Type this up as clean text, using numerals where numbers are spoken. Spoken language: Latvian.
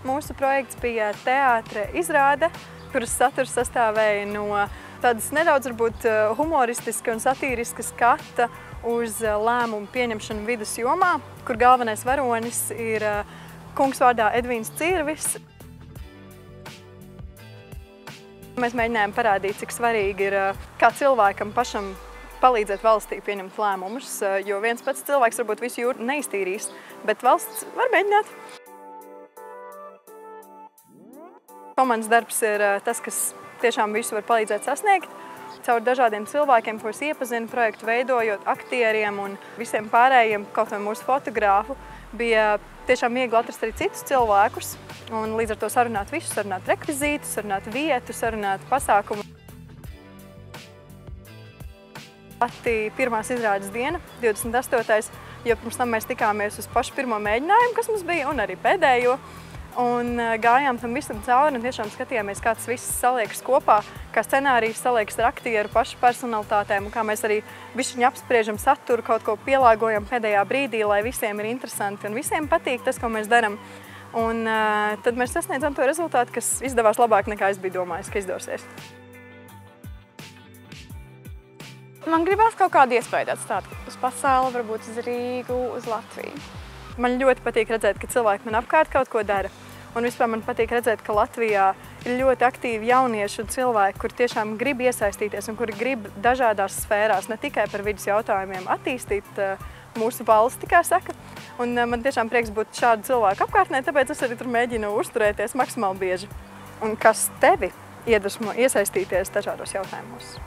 Mūsu projekts bija teātra izrāde, kuras saturs sastāvēja no tādas nedaudz varbūt humoristiska un satīriska skata uz lēmumu pieņemšanu vidas jomā, kur galvenais varonis ir kungs vārdā Edvīns Cirvis. Mēs mēģinājām parādīt, cik svarīgi ir kā cilvēkam pašam palīdzēt valstī pieņemt lēmumus, jo viens pats cilvēks varbūt visu jūru neiztīrīs, bet valsts var mēģināt. Komandas darbs ir tas, kas tiešām visu var palīdzēt sasniegt. Caur dažādiem cilvēkiem, kurus iepazinu projektu veidojot, aktieriem un visiem pārējiem, kaut vai mūsu fotogrāfu, bija tiešām viegli atrast arī citus cilvēkus un līdz ar to sarunāt visu, sarunāt rekvizītus, sarunāt vietu, sarunāt pasākumu. Pati pirmās izrādes diena, 28. jo pirms tam mēs tikāmies uz pašu pirmo mēģinājumu, kas mums bija, un arī pēdējo. Un gājām tam visam cauri un tiešām skatījāmies, kā tas viss saliekas kopā, kā scenārijs saliekas ar aktieru pašu personalitātēm un kā mēs arī bišķiņi apspriežam saturu, kaut ko pielāgojam pēdējā brīdī, lai visiem ir interesanti un visiem patīk tas, ko mēs daram. Un tad mēs sasniedzam to rezultātu, kas izdevās labāk nekā es biju domājis, ka izdosies. Man gribās kaut kādu iespēju atstāt uz pasauli, varbūt uz Rīgu, uz Latviju. Man ļoti patīk redzēt, ka cilvēki man apkārt kaut ko dara. Un vispār man patīk redzēt, ka Latvijā ir ļoti aktīvi jaunieši un cilvēki, kuri tiešām grib iesaistīties un kuri grib dažādās sfērās, ne tikai par vidas jautājumiem, attīstīt mūsu valsti, kā saka. Un man tiešām prieks būt šādu cilvēku apkārtnē, tāpēc es arī tur mēģinu uzturēties maksimāli bieži. Un kas tevi iedvesmo iesaistīties dažādos jautājumos?